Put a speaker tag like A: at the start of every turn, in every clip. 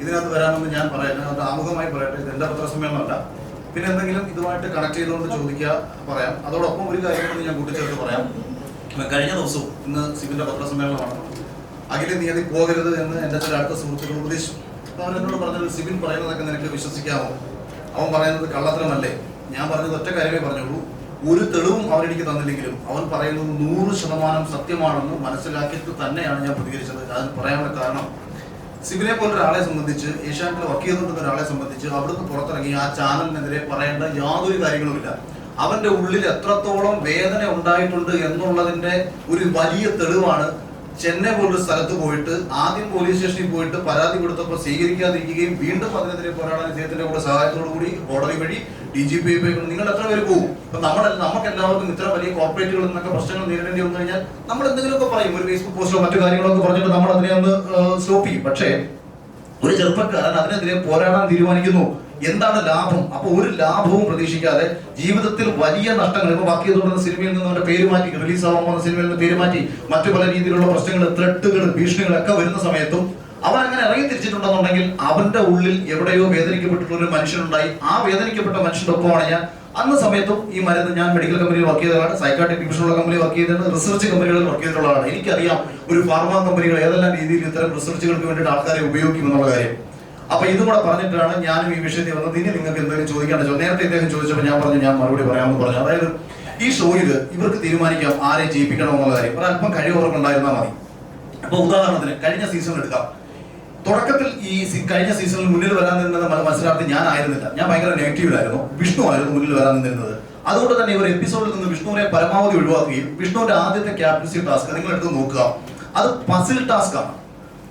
A: ഇതിനകത്ത് വരാമെന്ന് ഞാൻ പറയട്ടെ, അത് ആമുഖമായി പറയട്ടെ. ഇത് എൻ്റെ പത്രസമ്മേളനമല്ല. പിന്നെ എന്തെങ്കിലും ഇതുമായിട്ട് കണക്ട് ചെയ്തുകൊണ്ട് ചോദിക്കുക പറയാം. അതോടൊപ്പം ഒരു കാര്യം കൂടി ഞാൻ കൂട്ടിച്ചേർത്ത് പറയാം. കഴിഞ്ഞ ദിവസവും ഇന്ന് സിബിൻ്റെ പത്രസമ്മേളനമാണ്. അഖില നീ അതിൽ പോകരുത് എന്ന് എൻ്റെ ചില അടുത്ത സുഹൃത്തുക്കൾ ഉപദേശിച്ചു. അപ്പോൾ അവൻ എന്നോട് പറഞ്ഞത്, സിബിൻ പറയുന്നതൊക്കെ നിനക്ക് വിശ്വസിക്കാമോ? അവൻ പറയുന്നത് കള്ളത്തരമല്ലേ? ഞാൻ പറഞ്ഞത് ഒറ്റ കാര്യമേ പറഞ്ഞുള്ളൂ. ഒരു തെളിവും അവരെനിക്ക് തന്നില്ലെങ്കിലും അവൻ പറയുന്നത് 100% സത്യമാണെന്ന് മനസ്സിലാക്കിയിട്ട് തന്നെയാണ് ഞാൻ പ്രതികരിച്ചത്. അതിന് പറയാനുള്ള കാരണം, സിബിനെ പോലൊരാളെ സംബന്ധിച്ച്, ഏഷ്യാനെറ്റിൽ വർക്ക് ചെയ്തുകൊണ്ടിരുന്ന ഒരാളെ സംബന്ധിച്ച് അവിടുന്ന് പുറത്തിറങ്ങി ആ ചാനലിനെതിരെ പറയേണ്ട യാതൊരു കാര്യങ്ങളുമില്ല. അവന്റെ ഉള്ളിൽ എത്രത്തോളം വേദന ഉണ്ടായിട്ടുണ്ട് എന്നുള്ളതിന്റെ ഒരു വലിയ തെളിവാണ് ചെന്നൈ പോലൊരു സ്ഥലത്ത് പോയിട്ട് ആദ്യം പോലീസ് സ്റ്റേഷനിൽ പോയിട്ട് പരാതി കൊടുത്തപ്പോൾ സ്വീകരിക്കാതിരിക്കുകയും വീണ്ടും അതിനെതിരെ പോരാടാൻ ഇദ്ദേഹത്തിന്റെ കൂടെ സഹായത്തോടു കൂടി കോടതി വഴി DGP പോയിക്കൊണ്ട് നിങ്ങൾ എത്ര പേര് പോകും? അപ്പൊ നമുക്ക് എല്ലാവർക്കും ഇത്ര വലിയ കോർപ്പറേറ്റുകളിൽ നിന്നൊക്കെ പ്രശ്നങ്ങൾ നേരിടേണ്ടി വന്നു കഴിഞ്ഞാൽ നമ്മൾ എന്തെങ്കിലുമൊക്കെ പറയും, ഒരു ഫേസ്ബുക്ക് പോസ്റ്റോ മറ്റു കാര്യങ്ങളൊക്കെ പറഞ്ഞിട്ട് നമ്മൾ അതിനെ ഒന്ന് സ്റ്റോപ്പ് ചെയ്യും. പക്ഷേ ഒരു ചെറുപ്പക്കാരൻ അതിനെതിരെ പോരാടാൻ തീരുമാനിക്കുന്നു. എന്താണ് ലാഭം? അപ്പൊ ഒരു ലാഭവും പ്രതീക്ഷിക്കാതെ ജീവിതത്തിൽ വലിയ നഷ്ടങ്ങൾ, ഇപ്പൊ വർക്ക് ചെയ്തുകൊണ്ടിരുന്ന സിനിമയിൽ നിന്ന് അവന്റെ പേര് മാറ്റി, റിലീസ് ആവാൻ പോകുന്ന സിനിമയിൽ നിന്ന് പേര് മാറ്റി, മറ്റു പല രീതിയിലുള്ള പ്രശ്നങ്ങൾ, ത്രെട്ടുകൾ, ഭീഷണികളൊക്കെ വരുന്ന സമയത്തും അവൻ അങ്ങനെ ഇറങ്ങി തിരിച്ചിട്ടുണ്ടെന്നുണ്ടെങ്കിൽ അവന്റെ ഉള്ളിൽ എവിടെയോ വേദനിക്കപ്പെട്ടിട്ടുള്ള ഒരു മനുഷ്യനുണ്ടായി. ആ വേദനിക്കപ്പെട്ട മനുഷ്യന്റെ ഒപ്പമാണ് ഞാൻ. അന്ന് സമയത്തും ഈ മരുന്ന് ഞാൻ മെഡിക്കൽ കമ്പനിയിൽ വർക്ക് ചെയ്തതാണ്, സൈക്കാട്രിക് ഡിവിഷനുള്ള കമ്പനിയിൽ വർക്ക് ചെയ്തതാണ്, റിസർച്ച് കമ്പനികളിൽ വർക്ക് ചെയ്തിട്ടുള്ളതാണ്. എനിക്കറിയാം ഒരു ഫാർമ കമ്പനികൾ ഏതെല്ലാം രീതിയിൽ ഇത്തരം റിസർച്ചുകൾക്ക് വേണ്ടിയിട്ട് ആൾക്കാരെ ഉപയോഗിക്കുമെന്നുള്ള കാര്യം. അപ്പൊ ഇതും കൂടെ പറഞ്ഞിട്ടാണ് ഞാനും ഈ വിഷയത്തിൽ വന്നത്. ഇനി നിങ്ങൾക്ക് എന്തെങ്കിലും ചോദിക്കാണ്ട് നേരത്തെ ഇദ്ദേഹം ചോദിച്ചപ്പോൾ ഞാൻ പറഞ്ഞു ഞാൻ മറുപടി പറയാമെന്ന് പറഞ്ഞു. അതായത് ഈ ഷോയിൽ ഇവർക്ക് തീരുമാനിക്കാം ആരെ ജയിപ്പിക്കണം എന്നുള്ള കാര്യം. ഒരല്പം കഴിവർക്ക് ഉണ്ടായിരുന്നാൽ മതി. അപ്പൊ ഉദാഹരണത്തിന് കഴിഞ്ഞ സീസൺ എടുക്കാം. തുടക്കത്തിൽ ഈ കഴിഞ്ഞ സീസണിൽ മുന്നിൽ വരാൻ നിന്നത് മത്സരാർത്ഥി ഞാൻ ആയിരുന്നില്ല. ഞാൻ ഭയങ്കര നെഗറ്റീവിലായിരുന്നു. വിഷ്ണു ആയിരുന്നു മുന്നിൽ വരാൻ നിന്നിരുന്നത്. അതുകൊണ്ട് തന്നെ ഒരു എപ്പിസോഡിൽ നിന്ന് വിഷ്ണുവിനെ പരമാവധി ഒഴിവാക്കുകയും വിഷ്ണുവിന്റെ ആദ്യത്തെ ക്യാപ്റ്റൻസി ടാസ്ക് നിങ്ങൾ എടുത്ത് നോക്കുക, അത് പസിൽ ടാസ്ക് ആണ്.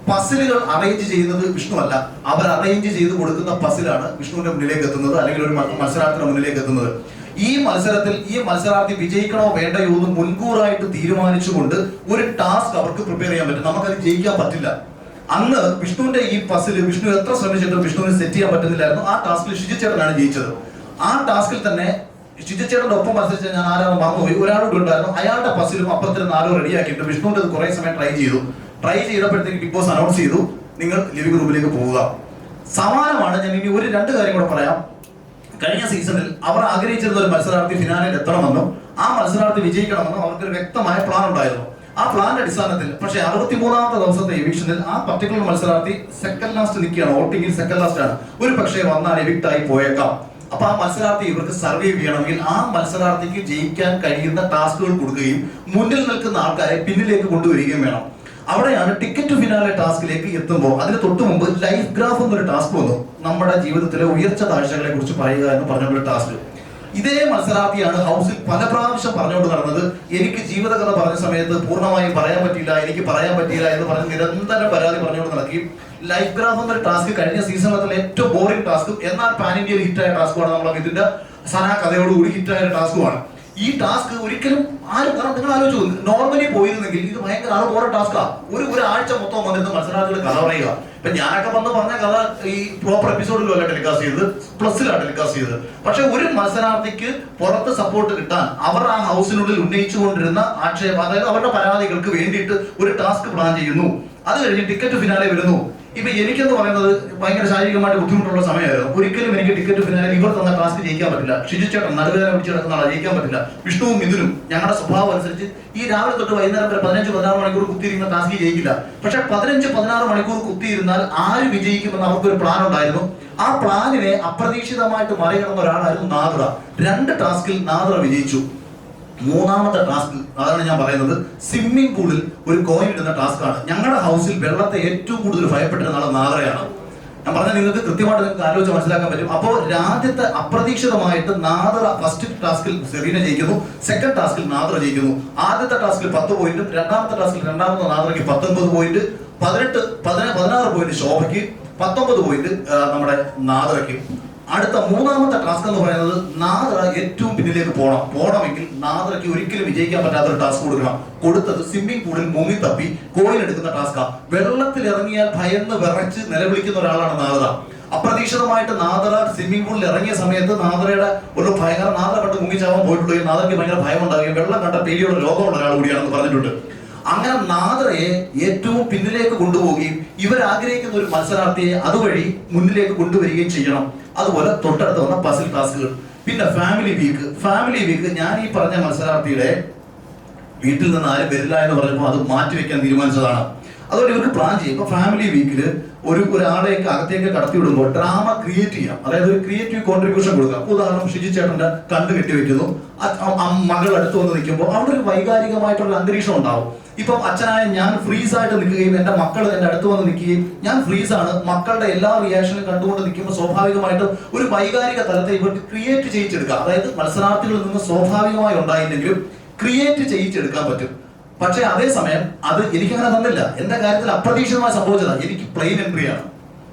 A: പസിലുകൾ അറേഞ്ച് ചെയ്യുന്നത് വിഷ്ണു അല്ല, അവർ അറേഞ്ച് ചെയ്ത് കൊടുക്കുന്ന പസിലാണ് വിഷ്ണുവിന്റെ മുന്നിലേക്ക് എത്തുന്നത്, അല്ലെങ്കിൽ ഒരു മത്സരാർത്ഥിയുടെ മുന്നിലേക്ക് എത്തുന്നത്. ഈ മത്സരത്തിൽ ഈ മത്സരാർത്ഥി വിജയിക്കണോ വേണ്ടയോ എന്ന് മുൻകൂറായിട്ട് തീരുമാനിച്ചുകൊണ്ട് ഒരു ടാസ്ക് അവർക്ക് പ്രിപ്പയർ ചെയ്യാൻ പറ്റും. നമുക്കത് ജയിക്കാൻ പറ്റില്ല. അന്ന് വിഷ്ണുവിന്റെ ഈ പസിൽ വിഷ്ണു എത്ര ശ്രമിച്ചിട്ടും വിഷ്ണുവിന് സെറ്റ് ചെയ്യാൻ പറ്റുന്നില്ലായിരുന്നു. ആ ടാസ്കിൽ ഷിജിച്ചേട്ടനാണ് ജയിച്ചത്. ആ ടാസ്കിൽ തന്നെ ഷിജിച്ചേട്ടന്റെ ഒപ്പം മത്സരിച്ച ഞാൻ ആരാണ് മറന്നുപോയി, ഒരാളോട് ഉണ്ടായിരുന്നു. അയാളുടെ പസിലും അപ്പുറത്തിന് 4 റെഡിയാക്കിയിട്ട് വിഷ്ണുവിന്റെ കുറെ സമയം ട്രൈ ചെയ്തപ്പോഴത്തേക്ക് ബിഗ് ബോസ് അനൗൺസ് ചെയ്തു, നിങ്ങൾ ലിവിംഗ് റൂമിലേക്ക് പോവുക. സമാനമാണ്. ഞാൻ ഇനി 2 കാര്യം കൂടെ പറയാം. കഴിഞ്ഞ സീസണിൽ അവർ ആഗ്രഹിച്ചിരുന്ന ഒരു മത്സരാർത്ഥി ഫിനാലിൽ എത്തണമെന്നും ആ മത്സരാർത്ഥി വിജയിക്കണമെന്നും അവർക്കൊരു വ്യക്തമായ പ്ലാൻ ഉണ്ടായിരുന്നു. ആ പ്ലാന്റെ അടിസ്ഥാനത്തിൽ പക്ഷേ 63ാമത്തെ ദിവസത്തെ എവിക്ഷനിൽ ആ പർട്ടിക്കുലർ മത്സരാർത്ഥി സെക്കൻഡ് ലാസ്റ്റ് നിൽക്കുകയാണ്, വോട്ടിംഗിൽ സെക്കൻഡ് ലാസ്റ്റ് ആണ്. ഒരു പക്ഷേ വന്നാൽ എവിക്ട് ആയി പോയേക്കാം. അപ്പൊ ആ മത്സരാർത്ഥി ഇവർക്ക് സർവൈവ് ചെയ്യണമെങ്കിൽ ആ മത്സരാർത്ഥിക്ക് ജയിക്കാൻ കഴിയുന്ന ടാസ്കുകൾ കൊടുക്കുകയും മുന്നിൽ നിൽക്കുന്ന ആൾക്കാരെ പിന്നിലേക്ക് കൊണ്ടുവരികയും വേണം. അവിടെയാണ് ടിക്കറ്റ് ഫിനാലെ ടാസ്കിലേക്ക് എത്തുമ്പോൾ അതിന് തൊട്ട് മുമ്പ് ലൈഫ് ഗ്രാഫ് എന്നൊരു ടാസ്ക് വന്നു. നമ്മുടെ ജീവിതത്തിലെ ഉയർച്ച താഴ്ചകളെ കുറിച്ച് പറയുക എന്ന് പറഞ്ഞൊരു ടാസ്ക്. ഇതേ മത്സരാർത്ഥിയാണ് ഹൗസിൽ പല പ്രാവശ്യം പറഞ്ഞുകൊണ്ട് നടന്നത്. എനിക്ക് ജീവിതകഥ പറഞ്ഞ സമയത്ത് പൂർണ്ണമായും പറയാൻ പറ്റിയില്ല, എനിക്ക് പറയാൻ പറ്റിയില്ല എന്ന് പറഞ്ഞ് നിരന്തരം പരാതി പറഞ്ഞുകൊണ്ട് നടക്കുകയും ലൈഫ് ഗ്രാഫ് എന്നൊരു ടാസ്ക് കഴിഞ്ഞ സീസണിലെ ഏറ്റവും ബോറിംഗ് ടാസ്കും എന്നാൽ പാൻ ഇന്ത്യയിൽ ഹിറ്റായ ടാസ്കുമാണ്. നമ്മളെ ഇതിന്റെ സനാ കഥയോടുകൂടി ഹിറ്റായ ടാസ്കുമാണ്. ഈ ടാസ്ക് ഒരിക്കലും ആരും, കാരണം നിങ്ങൾ ആലോചിച്ചു, നോർമലി പോയിരുന്നെങ്കിൽ ഇത് ഭയങ്കര ബോറ ടാസ്കാ. ഒരു ആഴ്ച മൊത്തം വന്നിരുന്ന മത്സരാർത്ഥികൾ കഥ പറയുക. ഇപ്പൊ ഞാനൊക്കെ വന്ന് പറഞ്ഞ കഥ ഈ പ്രോപ്പർ എപ്പിസോഡിലും അല്ല ടെലികാസ്റ്റ് ചെയ്തത്, പ്ലസിലാണ് ടെലികാസ്റ്റ് ചെയ്തത്. പക്ഷെ ഒരു മത്സരാർത്ഥിക്ക് പുറത്ത് സപ്പോർട്ട് കിട്ടാൻ അവർ ആ ഹൗസിനുള്ളിൽ ഉന്നയിച്ചുകൊണ്ടിരുന്ന ആക്ഷേപം, അതായത് അവരുടെ പരാതികൾക്ക് വേണ്ടിയിട്ട് ഒരു ടാസ്ക് പ്ലാൻ ചെയ്യുന്നു. അത് കഴിഞ്ഞ് ടിക്കറ്റ് ഫിനാലെ വരുന്നു. ഇപ്പൊ എനിക്കെന്ന് പറയുന്നത് ഭയങ്കര ശാരീരികമായിട്ട് ബുദ്ധിമുട്ടുള്ള സമയമായിരുന്നു. ഒരിക്കലും എനിക്ക് ടിക്കറ്റ് ഫിനാലെ ഇവർ തന്ന ടാസ്ക് ജയിക്കാൻ പറ്റില്ല. ഷിജിച്ചേട്ടൻ നടുവേദന പിടിച്ച് കിടക്കുന്ന ആളെ ജയിക്കാൻ പറ്റില്ല. വിഷ്ണുവും മിഥുനും ഞങ്ങളുടെ സ്വഭാവം അനുസരിച്ച് ഈ രാവിലെ തൊട്ട് വൈകുന്നേരം വരെ 15-16 മണിക്കൂർ കുത്തിയിരിക്കുന്ന ടാസ്ക് ജയിക്കില്ല. പക്ഷെ 15-16 മണിക്കൂർ കുത്തിയിരുന്നാൽ ആര് വിജയിക്കുമെന്ന് അവർക്കൊരു പ്ലാൻ ഉണ്ടായിരുന്നു. ആ പ്ലാനിനെ അപ്രതീക്ഷിതമായിട്ട് മറികടന്ന ഒരാളായിരുന്നു നാദ്ര. 2 ടാസ്കിൽ നാദ്ര വിജയിച്ചു. 3ാമത്തെ ടാസ്ക്, അതാണ് ഞാൻ പറയുന്നത്, സ്വിമ്മിംഗ് പൂളിൽ ഒരു കോയിൻ ഇടുന്ന ടാസ്ക് ആണ്. ഞങ്ങളുടെ ഹൗസിൽ വെള്ളത്തെ ഏറ്റവും കൂടുതൽ ഭയപ്പെട്ടിരുന്ന ആൾ നാദ്രയാണ്. ഞാൻ പറഞ്ഞാൽ നിങ്ങൾക്ക് കൃത്യമായിട്ട് നിങ്ങൾക്ക് ആലോചിച്ച് മനസ്സിലാക്കാൻ പറ്റും. അപ്പോൾ രാജ്യത്തെ അപ്രതീക്ഷിതമായിട്ട് നാദ്ര ഫസ്റ്റ് ടാസ്കിൽ സെറീന ജയിക്കുന്നു, സെക്കൻഡ് ടാസ്കിൽ നാദ്ര ജയിക്കുന്നു. ആദ്യത്തെ ടാസ്കിൽ 10 പോയിന്റും 2ാമത്തെ ടാസ്കിൽ രണ്ടാമത്തെ നാദ്രയ്ക്ക് 19 പോയിന്റ്, 16 പോയിന്റ് ശോഭയ്ക്ക്, 19 പോയിന്റ് നമ്മുടെ നാദ്രയ്ക്ക്. അടുത്ത 3ാമത്തെ ടാസ്ക് എന്ന് പറയുന്നത് നാദ്ര ഏറ്റവും പിന്നിലേക്ക് പോകണമെങ്കിൽ നാദ്രയ്ക്ക് ഒരിക്കലും വിജയിക്കാൻ പറ്റാത്തൊരു ടാസ്ക് കൊടുക്കണം. കൊടുത്തത് സ്വിമ്മിംഗ് പൂളിൽ മുങ്ങി തപ്പി കോയിൻ എടുക്കുന്ന ടാസ്കാ. വെള്ളത്തിൽ ഇറങ്ങിയാൽ ഭയന്ന് വിറച്ച് നിലവിളിക്കുന്ന ഒരാളാണ് നാദ്ര. അപ്രതീക്ഷിതമായിട്ട് നാദ്ര സ്വിമ്മിംഗ് പൂളിൽ ഇറങ്ങിയ സമയത്ത് നാദ്രയുടെ ഒരു ഭയങ്കര, നാദ്ര കണ്ട് മുങ്ങിച്ചാവാൻ പോയിട്ടുള്ളൂ, നാദ്രയ്ക്ക് ഭയങ്കര ഭയം ഉണ്ടാവുകയും വെള്ളം കണ്ട പേടിയുള്ള ലോകമുള്ള ഒരാൾ കൂടിയാണെന്ന് പറഞ്ഞിട്ടുണ്ട്. അങ്ങനെ നാദറയെ ഏറ്റവും പിന്നിലേക്ക് കൊണ്ടുപോവുകയും ഇവരാഗ്രഹിക്കുന്ന ഒരു മത്സരാർത്ഥിയെ അതുവഴി മുന്നിലേക്ക് കൊണ്ടുവരികയും ചെയ്യണം. അതുപോലെ തൊട്ടടുത്ത് വന്ന പസിൽ ടാസ്കുകൾ. പിന്നെ ഫാമിലി വീക്ക് ഞാൻ ഈ പറഞ്ഞ മത്സരാർത്ഥിയുടെ വീട്ടിൽ നിന്ന് ആരും വരില്ല എന്ന് പറഞ്ഞപ്പോൾ അത് മാറ്റിവെക്കാൻ തീരുമാനിച്ചതാണ്. അതുകൊണ്ട് ഇവർക്ക് പ്ലാൻ ചെയ്യും. ഇപ്പൊ ഫാമിലി വീക്കിൽ ഒരാളെയൊക്കെ അകത്തേക്ക് കടത്തി വിടുമ്പോൾ ഡ്രാമ ക്രിയേറ്റ് ചെയ്യാം, അതായത് ഒരു ക്രിയേറ്റീവ് കോൺട്രിബ്യൂഷൻ കൊടുക്കാം. ഉദാഹരണം, ഷിജി ചേട്ടന്റെ കണ്ണ് കെട്ടിവെക്കുന്നു, മകൾ അടുത്ത് വന്ന് നിൽക്കുമ്പോൾ അവിടെ ഒരു വൈകാരികമായിട്ടുള്ള അന്തരീക്ഷം ഉണ്ടാവും. ഇപ്പം അച്ഛനായ ഞാൻ ഫ്രീസ് ആയിട്ട് നിൽക്കുകയും എന്റെ മക്കൾ എന്റെ അടുത്ത് വന്ന് നിൽക്കുകയും ഞാൻ ഫ്രീസ് ആണ്, മക്കളുടെ എല്ലാ റിയാക്ഷനും കണ്ടുകൊണ്ട് നിൽക്കുമ്പോൾ സ്വാഭാവികമായിട്ടും ഒരു വൈകാരിക തലത്തെ ഇവർക്ക് ക്രിയേറ്റ് ചെയ്യിച്ചെടുക്കാം. അതായത് മത്സരാർത്ഥികളിൽ നിന്ന് സ്വാഭാവികമായി ഉണ്ടായില്ലെങ്കിലും ക്രിയേറ്റ് ചെയ്യിച്ചെടുക്കാൻ പറ്റും. പക്ഷെ അതേസമയം അത് എനിക്കങ്ങനെ തന്നില്ല. എന്റെ കാര്യത്തിൽ അപ്രതീക്ഷിതമായി സംഭവിച്ചതാണ്. എനിക്ക് പ്ലെയിൻ എൻട്രിയാണ്,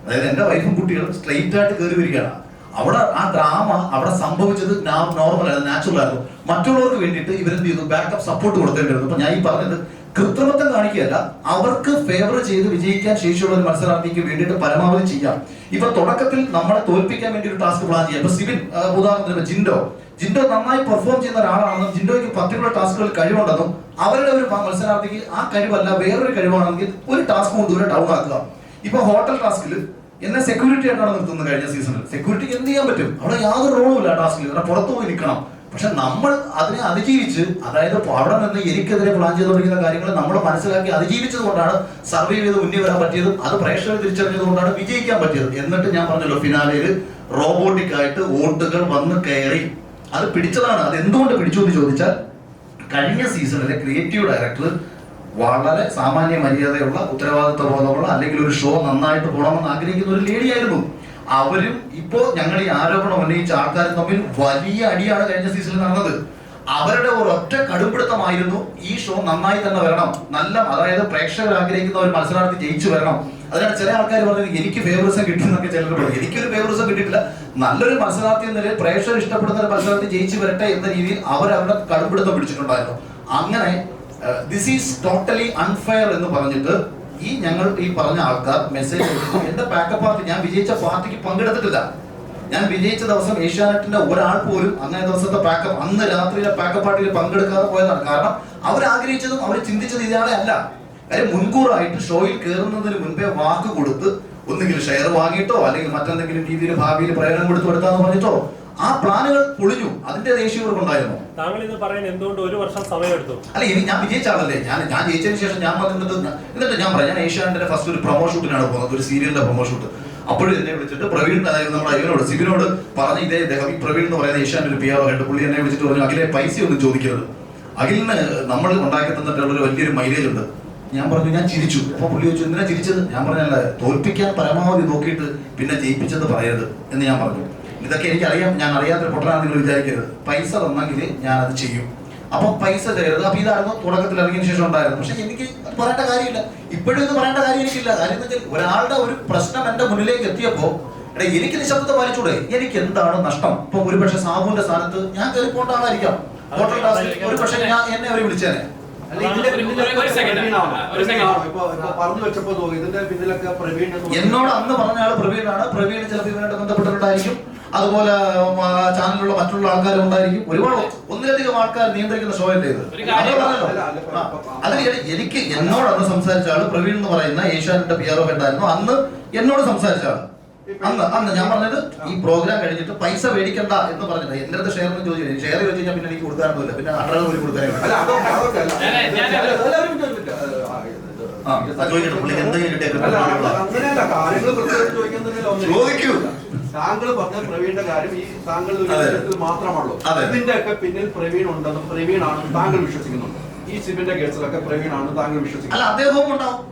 A: അതായത് എന്റെ വൈഫും കുട്ടികളും സ്ട്രെയിറ്റ് ആയിട്ട് കയറി വരികയാണ്. അവിടെ ആ ഡ്രാമ അവിടെ സംഭവിച്ചത് നോർമൽ ആയിരുന്നു, നാച്ചുറൽ ആയിരുന്നു. മറ്റുള്ളവർക്ക് വേണ്ടിയിട്ട് ഇവരെന്ത് ചെയ്തു, ബാക്കപ്പ് സപ്പോർട്ട് കൊടുക്കേണ്ടിരുന്നു. അപ്പൊ ഞാൻ ഈ പറഞ്ഞത് കൃത്രിമത്വം കാണിക്കുകയല്ല, അവർക്ക് ഫേവർ ചെയ്ത് വിജയിക്കാൻ ശേഷിയുള്ള ഒരു മത്സരാർത്ഥിക്ക് വേണ്ടിയിട്ട് പരമാവധി ചെയ്യാം. ഇപ്പൊ തുടക്കത്തിൽ നമ്മളെ തോൽപ്പിക്കാൻ വേണ്ടി ഒരു ടാസ്ക് പ്ലാൻ ചെയ്യാം. ഇപ്പൊ സിവിൻ, ഉദാഹരണത്തിന് ജിൻഡോ നന്നായി പെർഫോം ചെയ്യുന്ന ഒരാളാണെന്നും ജിൻഡോയ്ക്ക് പർട്ടിക്കുലർ ടാസ്കുകൾ കഴിവുണ്ടെന്നും അവരുടെ ഒരു മത്സരാർത്ഥിക്ക് ആ കഴിവല്ല വേറൊരു കഴിവാണെങ്കിൽ ഒരു ടാസ്ക് കൊണ്ടുവരെ ഡൗൺ ആക്കുക. ഇപ്പൊ ഹോട്ടൽ ടാസ്കിൽ എന്നെ സെക്യൂരിറ്റി ആയിട്ടാണ് നിർത്തുന്നത്. കഴിഞ്ഞ സീസണിൽ സെക്യൂരിറ്റിക്ക് എന്ത് ചെയ്യാൻ പറ്റും, അവിടെ യാതൊരു റോളും ഇല്ല ടാസ്കിൽ, അവിടെ പുറത്തു പോയി നിൽക്കണം. പക്ഷെ നമ്മൾ അതിനെ അതിജീവിച്ച്, അതായത് അവിടെ നിന്ന് എനിക്കെതിരെ പ്ലാൻ ചെയ്തുകൊണ്ടിരിക്കുന്ന കാര്യങ്ങൾ നമ്മൾ മനസ്സിലാക്കി അതിജീവിച്ചത് കൊണ്ടാണ് സർവൈവ് ചെയ്ത് മുന്നേ വരാൻ പറ്റിയതും അത് പ്രേക്ഷകർ തിരിച്ചറിഞ്ഞത് കൊണ്ടാണ് വിജയിക്കാൻ പറ്റിയത്. എന്നിട്ട് ഞാൻ പറഞ്ഞല്ലോ, ഫിനാലയിൽ റോബോട്ടിക് ആയിട്ട് വോട്ടുകൾ വന്ന് കയറി അത് പിടിച്ചതാണ്. അത് എന്തുകൊണ്ട് പിടിച്ചു എന്ന് ചോദിച്ചാൽ, കഴിഞ്ഞ സീസണിലെ ക്രിയേറ്റീവ് ഡയറക്ടർ വളരെ സാമാന്യ മര്യാദയുള്ള ഉത്തരവാദിത്വ ബോധമുള്ള, അല്ലെങ്കിൽ ഒരു ഷോ നന്നായിട്ട് പോകണമെന്ന് ആഗ്രഹിക്കുന്ന ഒരു ലേഡിയായിരുന്നു. അവരും ഇപ്പോ ഞങ്ങൾ ഈ ആരോപണം ഉന്നയിച്ച ആൾക്കാരും തമ്മിൽ വലിയ അടിയാണ് കഴിഞ്ഞ സീസണിൽ നടന്നത്. അവരുടെ ഒരൊറ്റ കടുംപിടുത്തമായിരുന്നു ഈ ഷോ നന്നായി തന്നെ വരണം, അതായത് പ്രേക്ഷകർ ആഗ്രഹിക്കുന്ന ഒരു മത്സരാർത്ഥി ജയിച്ചു വരണം. അതിനാണ് ചില ആൾക്കാർ പറഞ്ഞത് എനിക്ക് ഫേവറിസം കിട്ടുന്നൊക്കെ ചിലർ പറഞ്ഞു. എനിക്കൊരു ഫേവറിസം കിട്ടിയിട്ടില്ല. നല്ലൊരു മത്സരാർത്ഥി എന്ന നിലയിൽ പ്രേക്ഷകർ ഇഷ്ടപ്പെടുന്ന ഒരു മത്സരാർത്ഥി ജയിച്ചു വരട്ടെ എന്ന രീതിയിൽ അവരുടെ കടുംപിടുത്തം പിടിച്ചിട്ടുണ്ടായിരുന്നു. അങ്ങനെ ദിസ് ഈസ് ടോട്ടലി അൺഫെയർ എന്ന് പറഞ്ഞിട്ട് ഞങ്ങൾ ഈ പറഞ്ഞ ആൾക്കാർ മെസ്സേജ് കൊടുത്തു. എന്റെ പാക്കപ്പ് പാർട്ടി, ഞാൻ വിജയിച്ച പാർട്ടിക്ക് പങ്കെടുത്തിട്ടില്ല. ഞാൻ വിജയിച്ച ദിവസം ഏഷ്യാനെറ്റിന്റെ ഒരാൾ പോലും അന്നേ ദിവസത്തെ പാക്കപ്പ്, അന്ന് രാത്രിയിലെ പാക്കപ്പ് പാർട്ടിയിൽ പങ്കെടുക്കാതെ പോയതാണ്. കാരണം അവരാഗ്രഹിച്ചതും അവർ ചിന്തിച്ചത് ഇയാളെ അല്ല. കാര്യം മുൻകൂറായിട്ട് ഷോയിൽ കയറുന്നതിന് മുൻപേ വാക്ക് കൊടുത്ത് ഒന്നുകിൽ ഷെയർ വാങ്ങിയിട്ടോ അല്ലെങ്കിൽ മറ്റെന്തെങ്കിലും രീതിയിൽ ഭാവിയിൽ പ്രയോജനം കൊടുത്താന്ന് പറഞ്ഞിട്ടോ ആ പ്ലാനുകൾ പൊളിഞ്ഞു. അതിന്റെ ദേഷ്യം ഇവർക്കുണ്ടായിരുന്നു.
B: താങ്കൾ ഇത് പറയാൻ എന്തുകൊണ്ട് 1 വർഷം സമയമെടുത്തു?
A: അല്ല, ഇനി ഞാൻ വിജയിച്ചാണല്ലേ, ഞാൻ ജയിച്ചതിന് ശേഷം ഞാൻ എന്നിട്ട് ഞാൻ പറയാം, ഞാൻ ഏഷ്യാനെറ്റിന്റെ ഫസ്റ്റ് ഒരു പ്രൊമോ ഷൂട്ടിനാണ് പോകുന്നത്, ഒരു സീരിയലിന്റെ പ്രൊമോ ഷൂട്ട്. അപ്പോഴും എന്നെ വിളിച്ചിട്ട് പ്രവീൺ, അതായത് നമ്മുടെ ഇവനോട് സിബിനോട് പറഞ്ഞ ഇദ്ദേഹം ഈ പ്രവീൺ എന്ന് പറയുന്ന ഏഷ്യാനെറ്റ് PR ആയിട്ട് പുള്ളി എന്നെ വിളിച്ചിട്ട് പറഞ്ഞു, അഖിലെ പൈസ ഒന്നും ചോദിക്കരുത്, അഖിലിന് നമ്മൾ ഉണ്ടാക്കി തന്നിട്ടുള്ള ഒരു വലിയൊരു മൈലേജ് ഉണ്ട്. ഞാൻ പറഞ്ഞു, ഞാൻ ചിരിച്ചു. അപ്പൊ പുള്ളി ചോദിച്ചു, എന്തിനാ ചിരിച്ചത്? ഞാൻ പറഞ്ഞല്ല, തോൽപ്പിക്കാൻ പരമാവധി നോക്കിയിട്ട് പിന്നെ ജയിപ്പിച്ചത് പറയരുത് എന്ന് ഞാൻ പറഞ്ഞു. ഇതൊക്കെ എനിക്കറിയാം, ഞാൻ അറിയാത്തൊരു പൊട്ടനാണ് നിങ്ങൾ വിചാരിക്കരുത്. പൈസ തന്നെങ്കിൽ ഞാൻ അത് ചെയ്യും. അപ്പൊ പൈസ തരരുത്. അപ്പൊ ഇതായിരുന്നു തുടക്കത്തിൽ ഇറങ്ങിയതിനു ശേഷം ഉണ്ടായിരുന്നു. പക്ഷെ എനിക്ക് അത് പറയേണ്ട കാര്യമില്ല, ഇപ്പോഴും ഇത് പറയേണ്ട കാര്യം എനിക്കില്ല. കാര്യം എന്ന് വെച്ചാൽ ഒരാളുടെ ഒരു പ്രശ്നം എന്റെ മുന്നിലേക്ക് എത്തിയപ്പോ എനിക്ക് നിശബ്ദത പാലിച്ചൂടെ? എനിക്ക് എന്താണ് നഷ്ടം? ഇപ്പൊ ഒരുപക്ഷെ സാബുവിന്റെ സ്ഥാനത്ത് ഞാൻ കയറി പോകേണ്ട ആളായിരിക്കാം. ഹോട്ടൽ ടാസ്കിൽ ഒരുപക്ഷെ എന്നെ അവർ വിളിച്ചേനെ. എന്നോട് അന്ന് പറഞ്ഞ ആള് പ്രവീണാണ്. പ്രവീൺ ചിലപ്പോൾ ഇവനായിട്ട് ബന്ധപ്പെട്ടിട്ടുണ്ടായിരിക്കും. അതുപോലെ ചാനലിലുള്ള മറ്റുള്ള ആൾക്കാരും ഉണ്ടായിരിക്കും. ഒരുപാട് ഒന്നിലധികം ആൾക്കാർ നിയന്ത്രിക്കുന്ന ഷോ അല്ലേ ഇത്? അതിൽ എനിക്ക് എന്നോട് അന്ന് സംസാരിച്ച ആള് പ്രവീൺ എന്ന് പറയുന്ന ഏഷ്യാനെറ്റ് PR ഉണ്ടായിരുന്നു. അന്ന് എന്നോട് സംസാരിച്ച ആള് അന്ന് ഞാൻ പറഞ്ഞത്, ഈ പ്രോഗ്രാം കഴിഞ്ഞിട്ട് പൈസ മേടിക്കണ്ട എന്ന് പറഞ്ഞില്ല. എന്റെ അടുത്ത് ഷെയർ ചോദിച്ചു, ഷെയർ ചോദിച്ചു കഴിഞ്ഞാൽ പിന്നെ എനിക്ക് കൊടുക്കാനൊന്നുമില്ല, പിന്നെ 100 പോലും കൊടുക്കാനില്ല.
C: താങ്കൾ പറഞ്ഞ പ്രവീണിന്റെ കാര്യം ഈ താങ്കളുടെ മാത്രമാണല്ലോ. ഇതിന്റെ ഒക്കെ പിന്നിൽ പ്രവീൺ ഉണ്ടെന്നും പ്രവീണാണ് താങ്കൾ വിശ്വസിക്കുന്നുണ്ട്. ഈ സിബിന്റെ കേസിലൊക്കെ പ്രവീണാണ് താങ്കൾ വിശ്വസിക്കുന്നത്.
A: അദ്ദേഹവും ഉണ്ടാവും.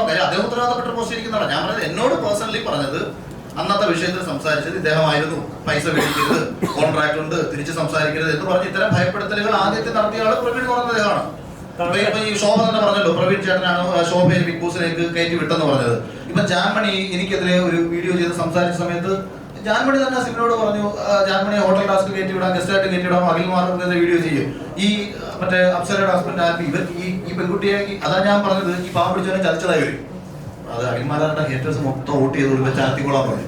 A: കാര്യം അദ്ദേഹം ഉത്തരവാദപ്പെട്ട പോസ്റ്റ് ഇരിക്കുന്നതാണ്. ഞാൻ പറഞ്ഞത്, എന്നോട് പേഴ്സണലി പറഞ്ഞത്, അന്നത്തെ വിഷയത്തിൽ സംസാരിച്ചത് ഇദ്ദേഹമായിരുന്നു. പൈസ മേടിക്കരുത്, കോൺട്രാക്ട് ഉണ്ട്, തിരിച്ച് സംസാരിക്കരുത് എന്ന് പറഞ്ഞ് ഇത്തരം ഭയപ്പെടുത്തലുകൾ ആദ്യത്തെ നടത്തിയ ആള് പ്രവീൺ എന്ന് പറഞ്ഞ അദ്ദേഹമാണ്. ഇപ്പൊ ഈ ശോഭ തന്നെ പറഞ്ഞല്ലോ, പ്രവീൺ ചേട്ടനാണ് ശോഭയെ ബിഗ് ബോസിലേക്ക് കയറ്റി വിട്ടെന്ന് പറഞ്ഞത്. ഇപ്പൊ ജാൻമണി എനിക്കെതിരെ ഒരു വീഡിയോ ചെയ്ത് സംസാരിച്ച സമയത്ത് ജാൻമണി തന്നെ സിബിനോട് പറഞ്ഞു, ജാൻമണി ഹോട്ടൽ ടാസ്ക് കയറ്റി വിടാം, ഗസ്റ്റായിട്ട് കയറ്റി വിടാം, അഖിൽമാർക്കെതിരെ വീഡിയോ ചെയ്യും. ഈ മറ്റേ അപ്സരയുടെ ഹസ്ബൻഡ് ആൽബി, ഇവർ ഈ പെൺകുട്ടിയെ, അതാ ഞാൻ പറഞ്ഞത്, ഈ പാവം പിടിച്ചവനെ ചതിച്ചതായി വരും. അത് അഖിൽമാരുടെ ഹേറ്റേഴ്സ് മൊത്തം വോട്ട് ചെയ്ത് ചാത്തിക്കോളാൻ പറഞ്ഞു.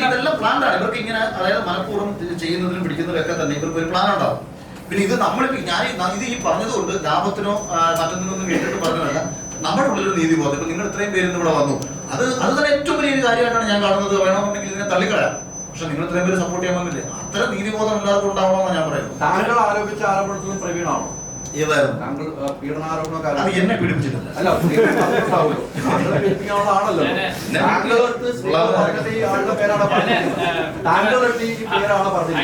A: ഇതെല്ലാം പ്ലാനാണ് ഇവർക്ക്. ഇങ്ങനെ, അതായത് മനഃപൂർവ്വം ചെയ്യുന്നതിനും പിടിക്കുന്നതിനും ഒക്കെ തന്നെ ഇവർക്ക് ഒരു പ്ലാൻ ഉണ്ടാവും. പിന്നെ ഇത് നമ്മളിപ്പോ ഇത് ഈ പറഞ്ഞതുകൊണ്ട് ലാഭത്തിനോ മറ്റൊന്നിനൊന്നും കേട്ടിട്ട് പറഞ്ഞതല്ല. നമ്മുടെ ഉള്ളിലൊരു നീതി ബോധം. ഇപ്പൊ നിങ്ങൾ ഇത്രയും പേര് ഇവിടെ വന്നു, അത് തന്നെ ഏറ്റവും വലിയൊരു കാര്യമായിട്ടാണ് ഞാൻ കാണുന്നത്. വേണമെന്നുണ്ടെങ്കിൽ ഇതിനെ തള്ളിക്കളയാം. പക്ഷെ നിങ്ങൾ ഇത്രയും പേര് സപ്പോർട്ട് ചെയ്യാൻ വന്നില്ലേ, അത്തരം നീതിബോധം എല്ലാവർക്കും ഉണ്ടാവണമെന്നാണ് ഞാൻ പറയുന്നത്.
C: താങ്കൾ ആരോപിച്ച ആരോപണത്തിലും പ്രവീണാണോ?
A: ഏതായിരുന്നു
C: താങ്കൾ പീഡനാരോപണമൊക്കെ
A: അത് എന്നെ പീഡിപ്പിച്ചിട്ടില്ല.
C: അല്ല, താങ്കളെ പീഡിപ്പിക്കാനുള്ള ആണല്ലോ. താങ്കളടുത്ത് ഈ ആളുടെ പേരാണ് പറഞ്ഞത്. താങ്കളടുത്ത് ഈ പേരാണ് പറഞ്ഞത്.